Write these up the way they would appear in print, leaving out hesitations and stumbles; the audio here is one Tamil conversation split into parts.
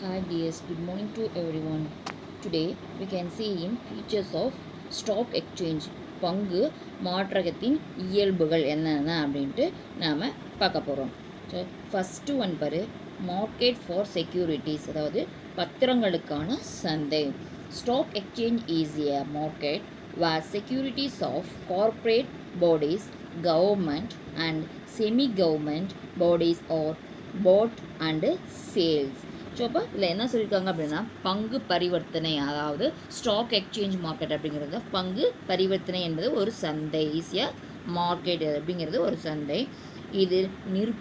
Hi dears, good morning to everyone. Today we can see in features of stock exchange பங்கு மாற்றகத்தின் இயல்புகள் என்னென்ன அப்படின்ட்டு நாம் பார்க்க போகிறோம். ஸோ ஃபஸ்ட்டு ஒன் பாரு, மார்க்கெட் ஃபார் செக்யூரிட்டிஸ், அதாவது பத்திரங்களுக்கான சந்தை. Stock exchange is a market where securities of corporate bodies, government and semi government bodies are bought and sales. So அப்போ இதில் என்ன சொல்லியிருக்காங்க அப்படின்னா, பங்கு பரிவர்த்தனை, அதாவது ஸ்டாக் எக்ஸ்சேஞ்ச் மார்க்கெட் அப்படிங்கிறது பங்கு பரிவர்த்தனை என்பது ஒரு சந்தை. ஈஸியாக மார்க்கெட் அப்படிங்கிறது ஒரு சந்தை. இது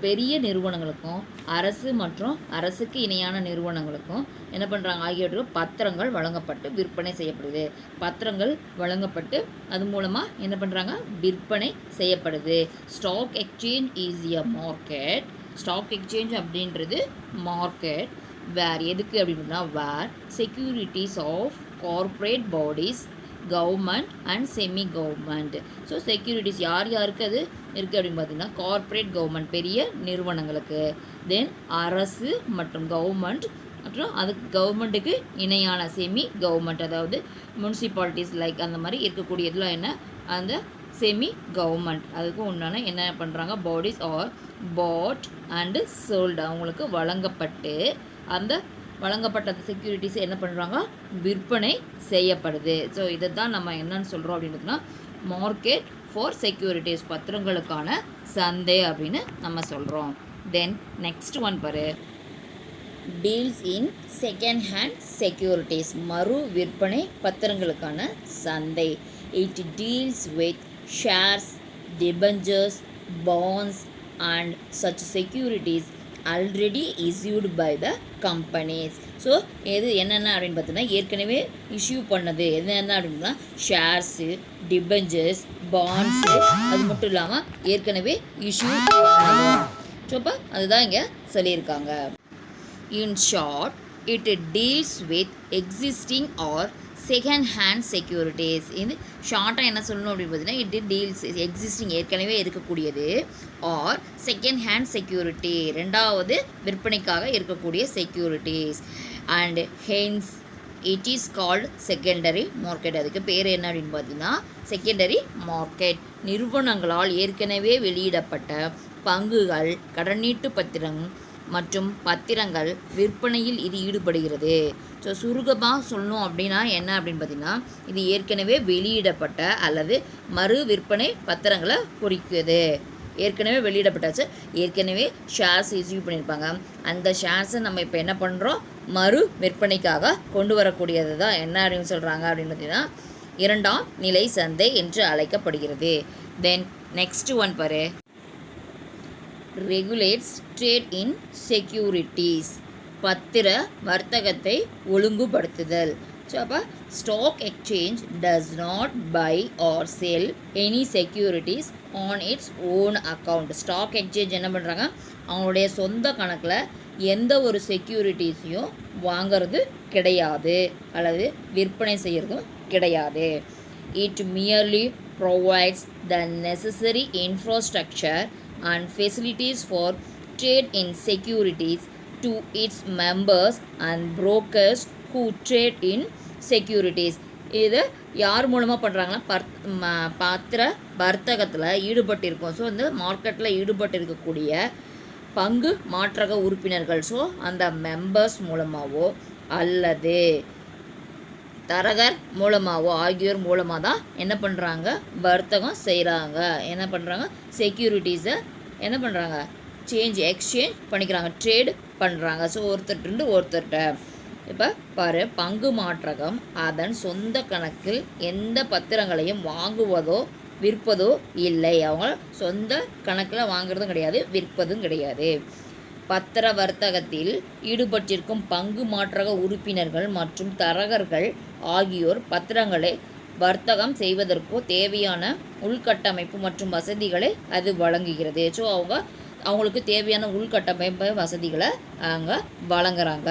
பெரிய நிறுவனங்களுக்கும் அரசு மற்றும் அரசுக்கு இணையான நிறுவனங்களுக்கும் என்ன பண்ணுறாங்க ஆகியவற்றுக்கு பத்திரங்கள் வழங்கப்பட்டு விற்பனை செய்யப்படுது. பத்திரங்கள் வழங்கப்பட்டு அது மூலமாக என்ன பண்ணுறாங்க, விற்பனை செய்யப்படுது. Stock exchange is a market. Stock exchange அப்படின்றது மார்க்கெட் வேர் எதுக்கு அப்படின்னா, where securities of corporate bodies, government and semi government. So securities யார் யாருக்கு அது இருக்குது அப்படின்னு பார்த்தீங்கன்னா, கார்ப்பரேட் கவர்மெண்ட் பெரிய நிறுவனங்களுக்கு, தென் அரசு மற்றும் கவர்மெண்ட், மற்றும் அதுக்கு கவர்மெண்ட்டுக்கு இணையான செமி கவர்மெண்ட், அதாவது முனிசிபாலிட்டிஸ் லைக் அந்த மாதிரி இருக்கக்கூடியதுலாம் என்ன, அந்த செமி கவர்மெண்ட் அதுக்கு உண்டான என்ன பண்ணுறாங்க, bodies are bought and sold, அவங்களுக்கு வழங்கப்பட்டு அந்த வழங்கப்பட்ட செக்யூரிட்டிஸ் என்ன பண்ணுறாங்க, விற்பனை செய்யப்படுது. ஸோ இதை தான் நம்ம என்னன்னு சொல்கிறோம் அப்படின்னு பார்த்தீங்கன்னா, மார்க்கெட் ஃபார் செக்யூரிட்டிஸ், பத்திரங்களுக்கான சந்தை அப்படின்னு நம்ம சொல்கிறோம். தென் நெக்ஸ்ட் ஒன் பாரு, deals in second hand securities, மறு விற்பனை பத்திரங்களுக்கான சந்தை. It deals with shares, debentures, bonds and such securities already issued by the companies. So எது என்னென்ன அப்படின்னு பார்த்தீங்கன்னா, ஏற்கனவே இஷ்யூ பண்ணது என்னென்ன அப்படின்னா, ஷேர்ஸு, டிபெஞ்சர்ஸ், பாண்ட்ஸு, அது மட்டும் இல்லாமல் ஏற்கனவே இஷ்யூ பண்ணது. ஸோ அப்போ அதுதான் இங்கே சொல்லியிருக்காங்க. In short, it deals with existing or second hand securities. இது ஷார்ட்டாக என்ன சொல்லணும் அப்படின்னு பார்த்தீங்கன்னா, இட் டீல்ஸ் எக்ஸிஸ்டிங் ஏற்கனவே இருக்கக்கூடியது, ஆர் செகண்ட் ஹேண்ட் செக்யூரிட்டி ரெண்டாவது விற்பனைக்காக இருக்கக்கூடிய securities, and hence it is called secondary market. அதுக்கு பேர் என்ன அப்படின்னு பார்த்தீங்கன்னா, செகண்டரி மார்க்கெட். நிறுவனங்களால் ஏற்கனவே வெளியிடப்பட்ட பங்குகள், கடனீட்டு பத்திரம் மற்றும் பத்திரங்கள் விற்பனையில் இது ஈடுபடுகிறது. ஸோ சுருக்கமாக சொல்லணும் அப்படின்னா என்ன அப்படின்னு பார்த்தீங்கன்னா, இது ஏற்கனவே வெளியிடப்பட்ட அல்லது மறு விற்பனை பத்திரங்களை குறிக்குது. ஏற்கனவே வெளியிடப்பட்டாச்சு, ஏற்கனவே ஷேர்ஸ் இஷ்யூ பண்ணியிருப்பாங்க, அந்த ஷேர்ஸை நம்ம இப்போ என்ன பண்ணுறோம், மறு விற்பனைக்காக கொண்டு வரக்கூடியது தான் என்ன அப்படின்னு சொல்கிறாங்க அப்படின்னு பார்த்தீங்கன்னா, இரண்டாம் நிலை சந்தை என்று அழைக்கப்படுகிறது. தென் நெக்ஸ்ட் ஒன் பாரு, ரெகுலேட்ஸ் ட்ரேட் இன் செக்யூரிட்டிஸ், பத்திர வர்த்தகத்தை ஒழுங்குபடுத்துதல். ஸோ அப்போ stock exchange does not buy or sell any securities on its own account. Stock exchange என்ன பண்ணுறாங்க, அவங்களுடைய சொந்த கணக்கில் எந்த ஒரு செக்யூரிட்டிஸையும் வாங்கிறது கிடையாது அல்லது விற்பனை செய்கிறதும் கிடையாது. It merely provides the necessary infrastructure and facilities for trade in securities to its members and brokers who trade in securities. இது யார் மூலமாக பண்ணுறாங்கன்னா, பத்திர வர்த்தகத்தில் ஈடுபட்டிருக்கோம். ஸோ இந்த மார்க்கெட்டில் ஈடுபட்டிருக்கக்கூடிய பங்கு மாற்றக உறுப்பினர்கள், ஸோ அந்த மெம்பர்ஸ் மூலமாகவோ அல்லது தரகர் மூலமாகவோ ஆகியோர் மூலமாக தான் என்ன பண்ணுறாங்க, வர்த்தகம் செய்கிறாங்க. என்ன பண்ணுறாங்க, செக்யூரிட்டிஸை என்ன பண்ணுறாங்க, எக்ஸ்சேஞ்ச் பண்ணிக்கிறாங்க, ட்ரேட் பண்ணுறாங்க. ஸோ ஒருத்தர்கிட்ட ஒருத்தர்கிட்ட இப்போ பாரு, பங்கு மாற்றகம் அதன் சொந்த கணக்கில் எந்த பத்திரங்களையும் வாங்குவதோ விற்பதோ இல்லை. அவங்க சொந்த கணக்கில் வாங்குறதும் கிடையாது, விற்பதும் கிடையாது. பத்திர வர்த்தகத்தில் ஈடுபட்டிருக்கும் பங்கு மாற்றக உறுப்பினர்கள் மற்றும் தரகர்கள் ஆகியோர் பத்திரங்களை வர்த்தகம் செய்வதற்கோ தேவையான உள்கட்டமைப்பு மற்றும் வசதிகளை அது வழங்குகிறது. ஸோ அவங்களுக்கு தேவையான உள்கட்டமைப்பு வசதிகளை அங்கே வழங்குறாங்க.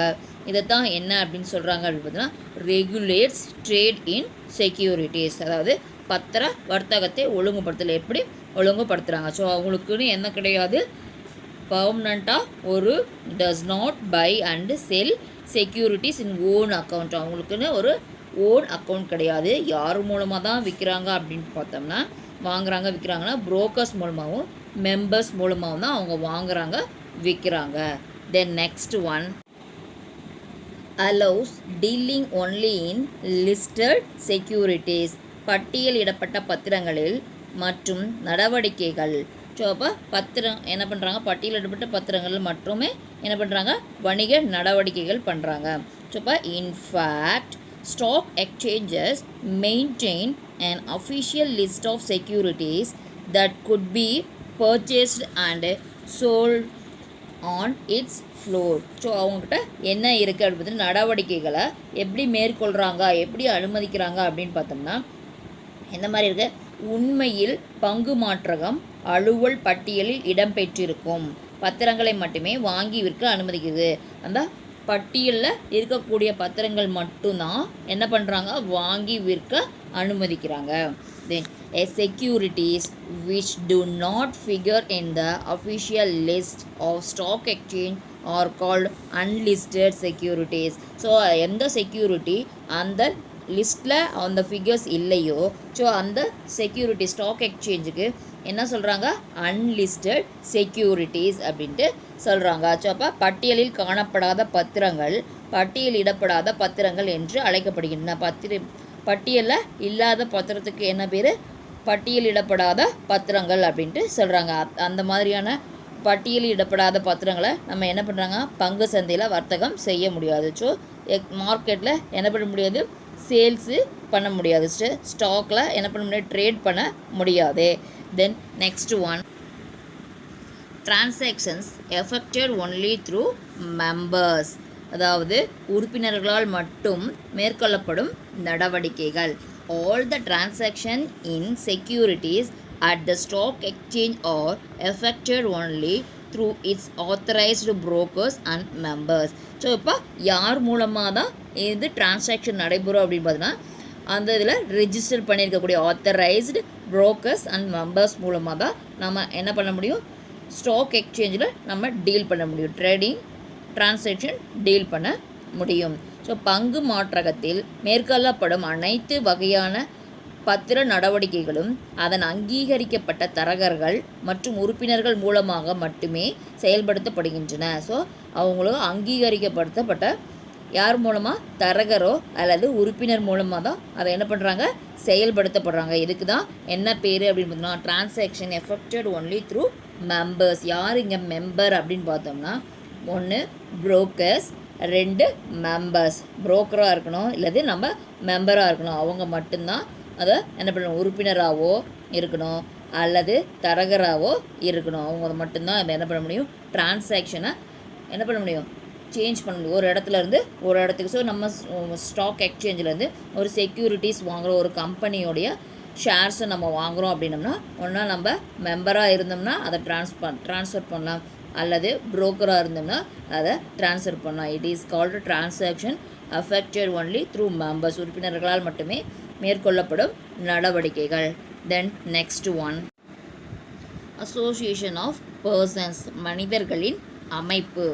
இதைத்தான் என்ன அப்படின்னு சொல்கிறாங்க அப்படின்னு பார்த்தீங்கன்னா, ரெகுலேட்ஸ் ட்ரேட் இன் செக்யூரிட்டிஸ், அதாவது பத்திர வர்த்தகத்தை ஒழுங்குபடுத்தலை எப்படி ஒழுங்குபடுத்துகிறாங்க. ஸோ அவங்களுக்குன்னு என்ன கிடையாது, பர்மனண்ட்டாக ஒரு does not buy and sell securities in own account. அவங்களுக்குன்னு ஒரு ஓன் அக்கௌண்ட் கிடையாது. யார் மூலமாக தான் விற்கிறாங்க அப்படின்னு பார்த்தோம்னா, வாங்குறாங்க விற்கிறாங்கன்னா புரோக்கர்ஸ் மூலமாகவும் மெம்பர்ஸ் மூலமாகவும் தான் அவங்க வாங்குறாங்க விற்கிறாங்க. தென் next one allows dealing only in listed securities. பட்டியலிடப்பட்ட பத்திரங்களில் மற்றும் நடவடிக்கைகள். ஸோ அப்போ பத்திரம் என்ன பண்ணுறாங்க, பட்டியலிடப்பட்ட பத்திரங்கள் மட்டுமே என்ன பண்ணுறாங்க, வணிக நடவடிக்கைகள் பண்ணுறாங்க. ஸோ அப்போ in fact stock exchanges maintain an official list of securities that could be purchased and sold on its floor. So அவங்ககிட்ட என்ன இருக்குது அப்படின்னு நடவடிக்கைகளை எப்படி மேற்கொள்கிறாங்க, எப்படி அனுமதிக்கிறாங்க அப்படின்னு பார்த்தோம்னா, எந்த மாதிரி இருக்குது, உண்மையில் பங்கு மாற்றகம் அலுவல் பட்டியலில் இடம்பெற்றிருக்கும் பத்திரங்களை மட்டுமே வாங்கி விற்க அனுமதிக்குது. அந்த பட்டியலில் இருக்கக்கூடிய பத்திரங்கள் மட்டும்தான் என்ன பண்ணுறாங்க, வாங்கி விற்க அனுமதிக்கிறாங்க. Then securities which do not figure in the official list of stock exchange are called unlisted securities. So எந்த செக்யூரிட்டி அந்த லிஸ்ட்டில் அந்த ஃபிகர்ஸ் இல்லையோ, ஸோ அந்த செக்யூரிட்டி ஸ்டாக் எக்ஸ்சேஞ்சுக்கு என்ன சொல்கிறாங்க, அன்லிஸ்டட் செக்யூரிட்டிஸ் அப்படின்ட்டு சொல்கிறாங்க. ஸோ அப்போ பட்டியலில் காணப்படாத பத்திரங்கள் பட்டியலிடப்படாத பத்திரங்கள் என்று அழைக்கப்படுகின்றன. பட்டியலில் இல்லாத பத்திரத்துக்கு என்ன பேர், பட்டியலிடப்படாத பத்திரங்கள் அப்படின்ட்டு சொல்கிறாங்க. அந்த மாதிரியான பட்டியலிடப்படாத பத்திரங்களை நம்ம என்ன பண்ணுறாங்க, பங்கு சந்தையில் வர்த்தகம் செய்ய முடியாது. ஸோ மார்க்கெட்டில் என்ன பண்ண முடியாது, சேல்ஸு பண்ண முடியாது, ஸ்டாக்கில் என்ன பண்ண முடியாது, ட்ரேட் பண்ண முடியாது. தென் next one transactions affected only through members. அதாவது உறுப்பினர்களால் மட்டும் மேற்கொள்ளப்படும் நடவடிக்கைகள். All the transaction in securities at the stock exchange are effected only through its authorized brokers and members. So இப்போ யார் மூலமாக தான் இது டிரான்சாக்ஷன் நடைபெறும் அப்படின்னு பார்த்தீங்கன்னா, அந்த இதில் ரெஜிஸ்டர் பண்ணியிருக்கக்கூடிய ஆத்தரைஸ்டு புரோக்கர்ஸ் அண்ட் மெம்பர்ஸ் மூலமாக தான் நம்ம என்ன பண்ண முடியும், ஸ்டாக் எக்ஸ்சேஞ்சில் நம்ம டீல் பண்ண முடியும், ட்ரேடிங் டிரான்சாக்ஷன் டீல் பண்ண முடியும். ஸோ பங்கு மாற்றகத்தில் மேற்கொள்ளப்படும் அனைத்து வகையான பத்திர நடவடிக்கைகளும் அதன் அங்கீகரிக்கப்பட்ட தரகர்கள் மற்றும் உறுப்பினர்கள் மூலமாக மட்டுமே செயல்படுத்தப்படுகின்றன. ஸோ அவங்களும் அங்கீகரிக்கப்படுத்தப்பட்ட யார் மூலமாக, தரகரோ அல்லது உறுப்பினர் மூலமாக தான் அதை என்ன பண்ணுறாங்க, செயல்படுத்தப்படுறாங்க. இதுக்கு தான் என்ன பேர் அப்படின்னு பார்த்தோம்னா, transaction affected only through members. யார் இங்கே மெம்பர் அப்படின்னு பார்த்தோம்னா, ஒன்று புரோக்கர்ஸ், 2 மெம்பர்ஸ். புரோக்கராக இருக்கணும் இல்லது நம்ம மெம்பராக இருக்கணும். அவங்க மட்டும்தான் அதை என்ன பண்ணணும், உறுப்பினராகவோ இருக்கணும் அல்லது தரகராகவோ இருக்கணும். அவங்க மட்டும்தான் அதை என்ன பண்ண முடியும், டிரான்சாக்ஷனை என்ன பண்ண முடியும், சேஞ்ச் பண்ண முடியும் ஒரு இடத்துல இருந்து ஒரு இடத்துக்கு. ஸோ நம்ம ஸ்டாக் எக்ஸ்சேஞ்சிலேருந்து ஒரு செக்யூரிட்டிஸ் வாங்குகிறோம், ஒரு கம்பெனியோடைய ஷேர்ஸை நம்ம வாங்குகிறோம் அப்படின்னம்னா, ஒன்றா நம்ம மெம்பராக இருந்தோம்னா அதை ட்ரான்ஸ்ஃபர் பண்ணலாம், அல்லது புரோக்கராக இருந்தோம்னா அதை ட்ரான்ஸ்ஃபர் பண்ணலாம். It is called transaction affected only through members. உறுப்பினர்களால் மட்டுமே மேற்கொள்ளப்படும் நடவடிக்கைகள். Then next one association of persons. மனிதர்களின் அமைப்பு.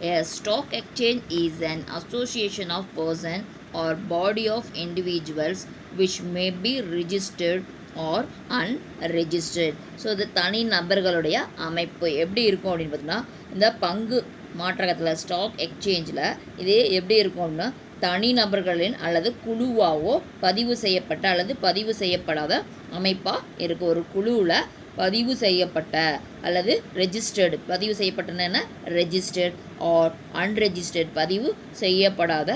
A stock exchange is an association of persons or body of individuals which may be registered or unregistered. So இது தனி நபர்களுடைய அமைப்பு எப்படி இருக்கும் அப்படின்னு பார்த்தீங்கன்னா, இந்த பங்கு மாற்றகத்தில் ஸ்டாக் எக்ஸ்சேஞ்சில் இது எப்படி இருக்கும் அப்படின்னா, தனி நபர்களின் அல்லது குழுவாவோ பதிவு செய்யப்பட்ட அல்லது பதிவு செய்யப்படாத அமைப்பாக இருக்குது. ஒரு குழுவில் பதிவு செய்யப்பட்ட அல்லது ரெஜிஸ்டர்டு, பதிவு செய்யப்பட்டன ரெஜிஸ்டர்ட் ஆர் அன்ரெஜிஸ்டர்ட், பதிவு செய்யப்படாத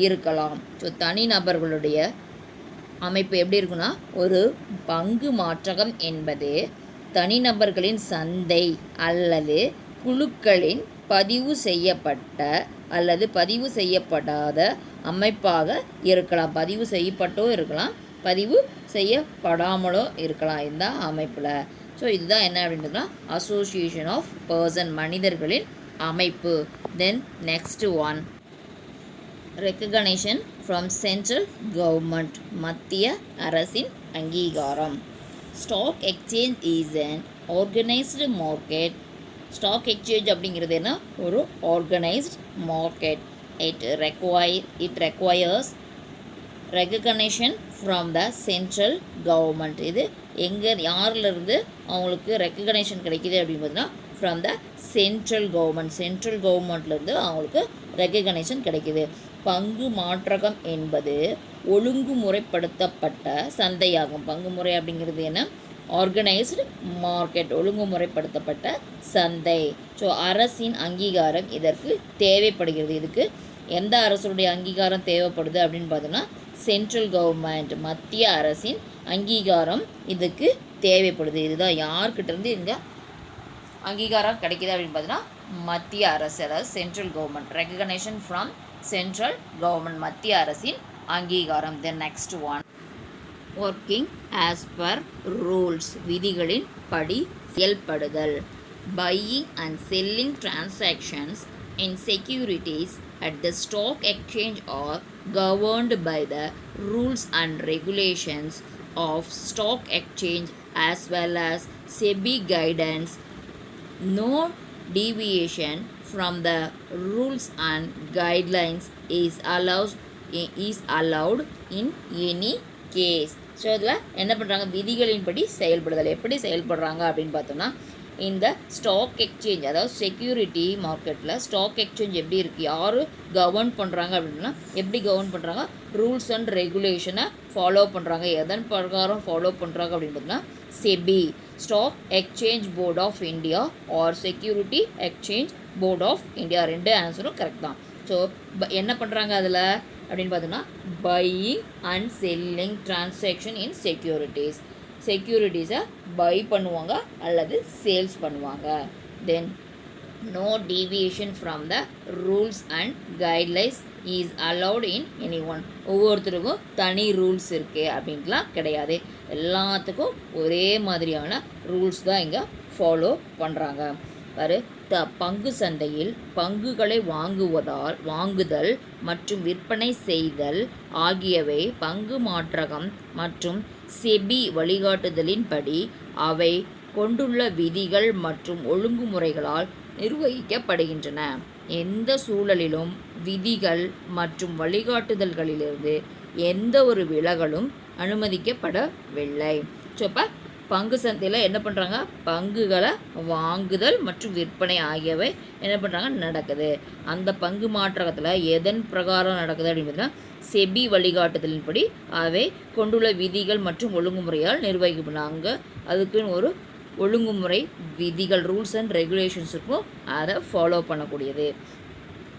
இருக்கலாம். ஸோ தனி நபர்களுடைய அமைப்பு எப்படி இருக்குன்னா, ஒரு பங்கு மாற்றகம் என்பது தனிநபர்களின் சந்தை அல்லது குழுக்களின் பதிவு செய்யப்பட்ட அல்லது பதிவு செய்யப்படாத அமைப்பாக இருக்கலாம். பதிவு செய்யப்பட்டோ இருக்கலாம், பதிவு செய்யப்படாமலோ இருக்கலாம் இந்த அமைப்பில். ஸோ இதுதான் என்ன அப்படின்றதுனா அசோசியேஷன் ஆஃப் பர்சன், மனிதர்களின் அமைப்பு. Then next one recognition from central government, மத்திய அரசின் அங்கீகாரம். Stock exchange is an organised market. Stock exchange அப்படிங்கிறது என்ன, ஒரு organised market. It requires recognition from the central government. இது எங்கே யாரிலிருந்து அவங்களுக்கு ரெக்கக்னேஷன் கிடைக்கிது அப்படின்னு பார்த்தீங்கன்னா ஃப்ரம் த சென்ட்ரல் கவர்மெண்ட்லேருந்து அவங்களுக்கு ரெக்கக்னேஷன் கிடைக்கிது. பங்கு மாற்றகம் என்பது ஒழுங்குமுறைப்படுத்தப்பட்ட சந்தையாகும். பங்கு முறை அப்படிங்கிறது என்ன, ஆர்கனைஸ்டு மார்க்கெட், ஒழுங்குமுறைப்படுத்தப்பட்ட சந்தை. ஸோ அரசின் அங்கீகாரம் இதற்கு தேவைப்படுகிறது. இதுக்கு எந்த அரசுடைய அங்கீகாரம் தேவைப்படுது அப்படின்னு பார்த்தோன்னா சென்ட்ரல் கவர்மெண்ட், மத்திய அரசின் அங்கீகாரம் இதுக்கு தேவைப்படுது. இதுதான் யார்கிட்டேருந்து இந்த அங்கீகாரம் கிடைக்கிது அப்படின்னு பார்த்தீங்கன்னா மத்திய அரசு, அதாவது central government. Recognition from central government, மத்திய அரசின் அங்கீகாரம். தென் next one, working as per rules, விதிகளின் படி செயல்படுதல். Buying and selling transactions in securities at the stock exchange are governed by the rules and regulations of stock exchange as well as SEBI guidance. No deviation from the rules and guidelines is allowed in any case. So இதில் என்ன பண்ணுறாங்க, விதிகளின்படி செயல்படுதல். எப்படி செயல்படுறாங்க அப்படின்னு பார்த்தோம்னா, இந்த ஸ்டாக் எக்ஸ்சேஞ்ச், அதாவது செக்யூரிட்டி மார்க்கெட்டில் ஸ்டாக் எக்ஸ்சேஞ்ச் எப்படி இருக்குது, யார் கவர்ன் பண்ணுறாங்க அப்படின்னா, எப்படி கவர்ன் பண்ணுறாங்க, ரூல்ஸ் அண்ட் ரெகுலேஷனை ஃபாலோ பண்ணுறாங்க. எதன் பிரகாரம் ஃபாலோ பண்ணுறாங்க அப்படின்னு பார்த்தீங்கன்னா SEBI, stock exchange board of India or security exchange board of India. ரெண்டு ஆன்சரும் கரெக்ட் தான். ஸோ என்ன பண்ணுறாங்க அதில் அப்படின்னு பார்த்தோன்னா, buying and selling transaction in செக்யூரிட்டிஸை பை பண்ணுவாங்க அல்லது சேல்ஸ் பண்ணுவாங்க. Then no deviation from the rules and guidelines is allowed in any one. ஒவ்வொருத்தருக்கும் தனி ரூல்ஸ் இருக்குது அப்படின்ட்டுலாம் கிடையாது. எல்லாத்துக்கும் ஒரே மாதிரியான ரூல்ஸ் தான் இங்கே ஃபாலோ பண்ணுறாங்க. பங்கு சந்தையில் பங்குகளை வாங்குதல் மற்றும் விற்பனை செய்தல் ஆகியவை பங்கு மாற்றகம் மற்றும் செபி வழிகாட்டுதலின்படி அவை கொண்டுள்ள விதிகள் மற்றும் ஒழுங்குமுறைகளால் நிர்வகிக்கப்படுகின்றன. எந்த சூழலிலும் விதிகள் மற்றும் வழிகாட்டுதல்களிலிருந்து எந்த ஒரு விலகலும் அனுமதிக்கப்படவில்லை. ஸோ இப்போ பங்கு சந்தையில் என்ன பண்ணுறாங்க, பங்குகளை வாங்குதல் மற்றும் விற்பனை ஆகியவை என்ன பண்ணுறாங்க, நடக்குது. அந்த பங்கு மாற்றத்தில் எதன் பிரகாரம் நடக்குது அப்படின்னு பார்த்தீங்கன்னா செபி வழிகாட்டுதலின்படி அவை கொண்டுள்ள விதிகள் மற்றும் ஒழுங்குமுறையால் நிர்வகிக்கப்படுறாங்க. அதுக்குன்னு ஒரு ஒழுங்குமுறை விதிகள், ரூல்ஸ் அண்ட் ரெகுலேஷன்ஸ் இருக்கும், அதை ஃபாலோ பண்ணக்கூடியது.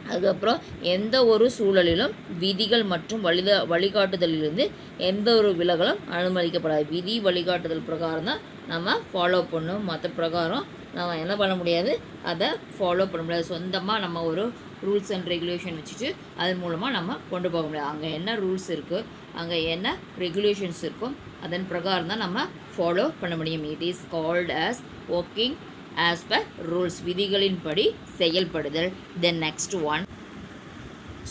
அதுக்கப்புறம் எந்த ஒரு சூழலிலும் விதிகள் மற்றும் வழிகாட்டுதலிலிருந்து எந்த ஒரு விலகலும் அனுமதிக்கப்படாது. விதி வழிகாட்டுதல் பிரகாரம் தான் நம்ம ஃபாலோ பண்ணணும். மற்ற பிரகாரம் நம்ம என்ன பண்ண முடியாது, அதை ஃபாலோ பண்ண முடியாது. சொந்தமாக நம்ம ஒரு ரூல்ஸ் அண்ட் ரெகுலேஷன் வச்சுட்டு அதன் மூலமாக நம்ம கொண்டு போக முடியாது. அங்கே என்ன ரூல்ஸ் இருக்குது, அங்கே என்ன ரெகுலேஷன்ஸ் இருக்கும், அதன் பிரகாரம் தான் நம்ம ஃபாலோ பண்ண முடியும். It is called as working as per rules, விதிகளின்படி செயல்படுதல். Then next one,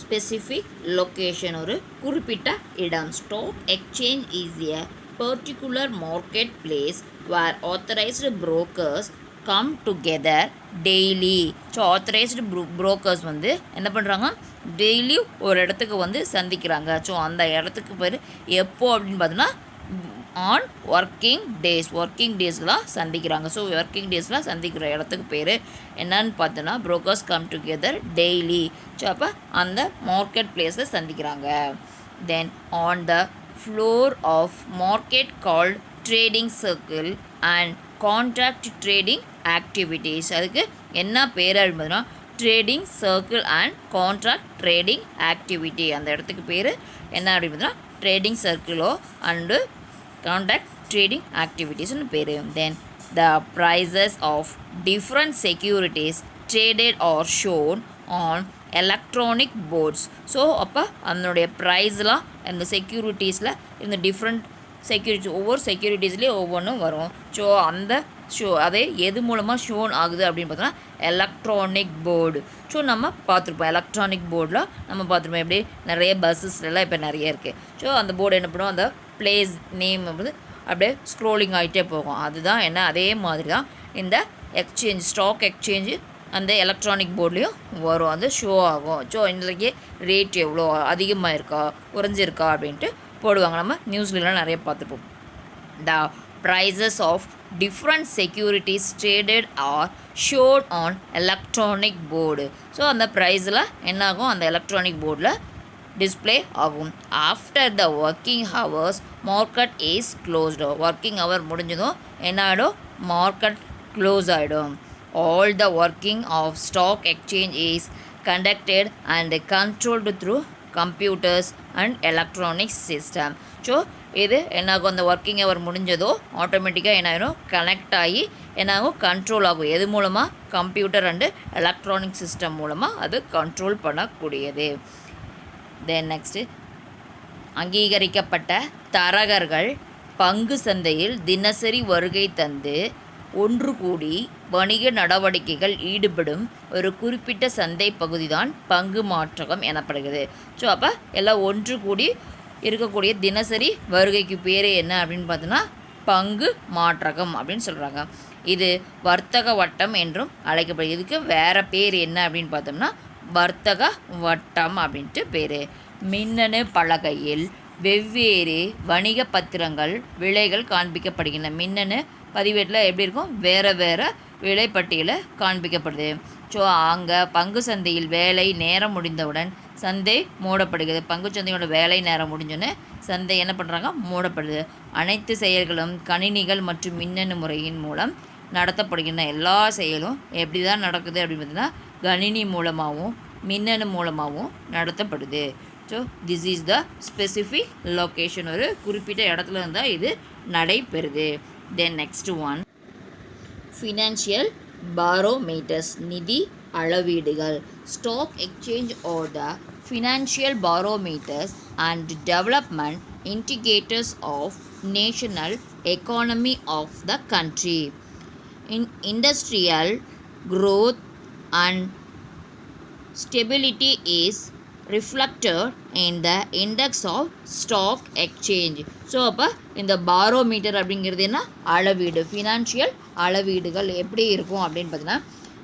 specific location, ஒரு குறிப்பிட்ட இடம். Stock exchange is a particular market place where authorised brokers come together daily. So authorised brokers வந்து என்ன பண்ணுறாங்க, டெய்லி ஒரு இடத்துக்கு வந்து சந்திக்கிறாங்க. ஸோ அந்த இடத்துக்கு பேர் எப்போ அப்படின்னு பார்த்தோன்னா ஆன் ஒர்க்கிங் டேஸ்லாம் சந்திக்கிறாங்க. ஸோ ஒர்க்கிங் டேஸில் சந்திக்கிற இடத்துக்கு பேர் என்னன்னு பார்த்தோன்னா brokers come together daily. So அப்போ அந்த மார்க்கெட் பிளேஸில் சந்திக்கிறாங்க. Then on the floor of market called trading circle and contract trading activities. அதுக்கு என்ன பேர் அப்படின்னா trading circle and contract trading activity. அந்த இடத்துக்கு பேர் என்ன அப்படின்னா ட்ரேடிங் சர்க்கிளோ அண்டு கான்ட்ராக்ட் ட்ரேடிங் ஆக்டிவிட்டீஸ்னு பேர். Then the prices of different securities traded are shown on electronic boards. So அப்போ அதனுடைய ப்ரைஸ்லாம் இந்த செக்யூரிட்டிஸில் இந்த டிஃப்ரெண்ட் செக்யூரிட்டி, ஒவ்வொரு செக்யூரிட்டிஸ்லேயும் ஒவ்வொன்றும் வரும். ஸோ அந்த அதே எது மூலமாக ஷோன் ஆகுது அப்படின்னு பார்த்தோன்னா எலக்ட்ரானிக் போர்டு. ஸோ நம்ம பார்த்துருப்போம், எலக்ட்ரானிக் போர்டில் நம்ம பார்த்துருப்போம் எப்படி நிறைய பஸ்ஸஸ்லாம் இப்போ நிறைய இருக்குது. ஸோ அந்த போர்டு என்ன பண்ணுவோம், அந்த பிளேஸ் நேம் வந்து அப்படியே ஸ்க்ரோலிங் ஆகிட்டே போகும். அதுதான் என்ன, அதே மாதிரி தான் இந்த எக்ஸ்சேஞ்ச், ஸ்டாக் எக்ஸ்சேஞ்சு அந்த எலக்ட்ரானிக் போர்ட்லேயும் வரும், அது ஷோ ஆகும். ஸோ இன்றைக்கி ரேட் எவ்வளோ அதிகமாக இருக்கா குறைஞ்சிருக்கா அப்படின்ட்டு போடுவாங்க. நம்ம நியூஸ்லாம் நிறைய பார்த்துப்போம். The prices of different securities traded are showed on electronic board. So அந்த ப்ரைஸில் என்ன ஆகும், அந்த எலக்ட்ரானிக் போர்டில் டிஸ்பிளே ஆகும். After the working hours market is closed. Working hour முடிஞ்சதும் என்ன ஆகிடும், மார்க்கெட் க்ளோஸ் ஆகிடும். All the working of stock exchange is conducted and controlled through computers and electronic system. So இது என்னாகும், அந்த ஒர்க்கிங் ஹவர் முடிஞ்சதோ ஆட்டோமேட்டிக்காக என்ன ஆகிடும், கனெக்ட் ஆகி என்னாகும், கண்ட்ரோல் ஆகும். எது மூலமாக, கம்ப்யூட்டர் அண்டு எலக்ட்ரானிக் சிஸ்டம் மூலமாக அது கண்ட்ரோல் பண்ணக்கூடியது. தென் நெக்ஸ்ட்டு, அங்கீகரிக்கப்பட்ட தரகர்கள் பங்கு சந்தையில் தினசரி வருகை தந்து ஒன்று கூடி வணிக நடவடிக்கைகள் ஈடுபடும் ஒரு குறிப்பிட்ட சந்தை பகுதி தான் பங்கு மாற்றகம் எனப்படுகிறது. ஸோ அப்போ எல்லாம் ஒன்று கூடி இருக்கக்கூடிய தினசரி வருகைக்கு பேர் என்ன அப்படின்னு பார்த்தோன்னா பங்கு மாற்றகம் அப்படின்னு சொல்கிறாங்க. இது வர்த்தக வட்டம் என்றும் அழைக்கப்படுது. இதுக்கு வேறு பேர் என்ன அப்படின்னு பார்த்தோம்னா வர்த்தக வட்டம் அப்படின்ட்டு பேர். மின்னணு பலகையில் வெவ்வேறு வணிக பத்திரங்கள் விலைகள் காண்பிக்கப்படுகின்றன. மின்னணு பதிவேட்டில் எப்படி இருக்கும், வேறு வேறு விலைப்பட்டியலில் காண்பிக்கப்படுது. ஸோ அங்கே பங்கு சந்தையில் வேலை நேரம் முடிந்தவுடன் சந்தை மூடப்படுகிறது. பங்கு சந்தையோட வேலை நேரம் முடிஞ்சோன்னே சந்தை என்ன பண்ணுறாங்க, மூடப்படுது. அனைத்து செயல்களும் கணினிகள் மற்றும் மின்னணு முறையின் மூலம் நடத்தப்படுகின்றன. எல்லா செயலும் எப்படி தான் நடக்குது அப்படின்னு பார்த்தீங்கன்னா கணினி மூலமாகவும் மின்னணு மூலமாகவும் நடத்தப்படுது. So this is the specific location, ஒரு குறிப்பிட்ட இடத்துல இருந்தால் இது நடைபெறுது. Then next one, financial barometers, நிதி அளவீடுகள். Stock exchange are the financial barometers and development indicators of national economy of the country. In industrial growth and stability is reflected in the index of stock exchange. So அப்போ இந்த பாரோமீட்டர் அப்படிங்கிறது என்ன, அளவீடு. ஃபினான்ஷியல் அளவீடுகள் எப்படி இருக்கும் அப்படின்னு பார்த்தீங்கன்னா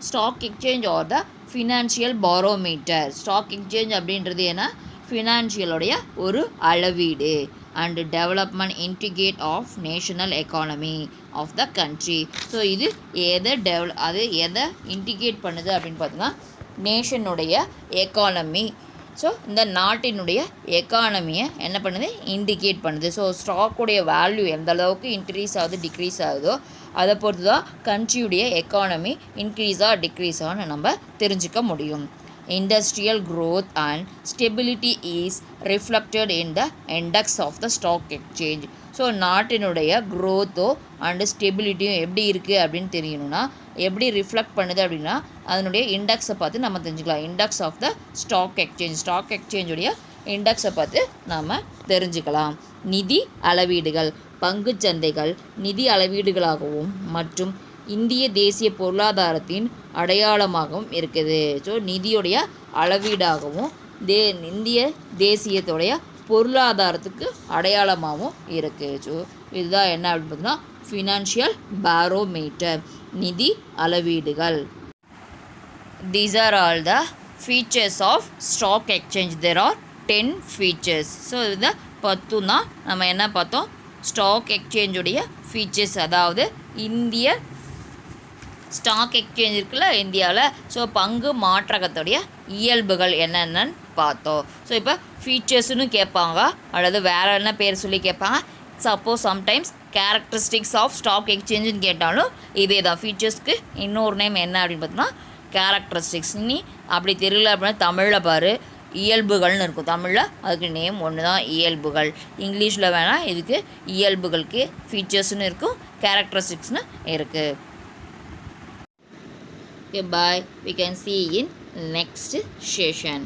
stock exchange are the financial barometer. Stock exchange அப்படின்றது என்ன, ஃபினான்ஷியலுடைய ஒரு அளவீடு. And development indicate of national economy of the country. So இது எதை இன்டிகேட் பண்ணுது அப்படின்னு பார்த்தீங்கன்னா நேஷனுடைய எக்கானமி. ஸோ இந்த நாட்டினுடைய எக்கானமியை என்ன பண்ணுது, இண்டிகேட் பண்ணுது. ஸோ ஸ்டாக்குடைய வேல்யூ எந்த அளவுக்கு இன்க்ரீஸ் ஆகுது டிக்ரீஸ் ஆகுதோ அதை பொறுத்து தான் கண்ட்ரியுடைய எக்கானமி இன்க்ரீஸாக டிக்ரீஸான்னு நம்ம தெரிஞ்சுக்க முடியும். Industrial growth and stability is reflected in the index of the stock exchange. So நாட்டினுடைய க்ரோத்தோ அண்டு ஸ்டெபிலிட்டியும் எப்படி இருக்குது அப்படின்னு தெரியணும்னா எப்படி ரிஃப்ளெக்ட் பண்ணுது அப்படின்னா அதனுடைய இண்டெக்ஸை பார்த்து நம்ம தெரிஞ்சுக்கலாம். Index of the stock exchange, stock எக்ஸ்சேஞ்சுடைய இண்டெக்ஸை பார்த்து நாம் தெரிஞ்சுக்கலாம். நிதி அளவீடுகள், பங்குச்சந்தைகள் நிதி அளவீடுகளாகவும் மற்றும் இந்திய தேசிய பொருளாதாரத்தின் அடையாளமாகவும் இருக்குது. ஸோ நிதியுடைய அளவீடாகவும் இந்திய தேசியத்துடைய பொருளாதாரத்துக்கு அடையாளமாகவும் இருக்குது. ஸோ இதுதான் என்ன அப்படின்னு பார்த்தீங்கன்னா ஃபினான்ஷியல் பாரோமீட்டர், நிதி அளவீடுகள். These are all the features of stock exchange. There are 10 features. So இதை பத்துனா நம்ம என்ன பார்த்தோம், ஸ்டாக் எக்ஸ்சேஞ்சுடைய ஃபீச்சர்ஸ், அதாவது இந்திய ஸ்டாக் எக்ஸ்சேஞ்ச் இருக்குல்ல இந்தியாவில். ஸோ பங்கு மாற்றகத்துடைய இயல்புகள் என்னென்னு பார்த்தோம். ஸோ இப்போ ஃபீச்சர்ஸ்னு கேட்பாங்க அல்லது வேறு என்ன பேர் சொல்லி கேட்பாங்க. Suppose sometimes characteristics of stock எக்ஸ்சேஞ்சுன்னு கேட்டாலும் இதே தான். ஃபீச்சர்ஸ்க்கு இன்னொரு நேம் என்ன அப்படின்னு பார்த்தோம்னா கேரக்டரிஸ்டிக்ஸ். நீ அப்படி தெரியல அப்படின்னா தமிழில் பாரு இயல்புகள்னு இருக்கும். தமிழில் அதுக்கு நேம் ஒன்று தான், இயல்புகள். இங்கிலீஷில் வேணால் இதுக்கு இயல்புகளுக்கு ஃபீச்சர்ஸ்னு இருக்கும், கேரக்டரிஸ்டிக்ஸ்னு இருக்குது. Okay, bye. We can see in next session.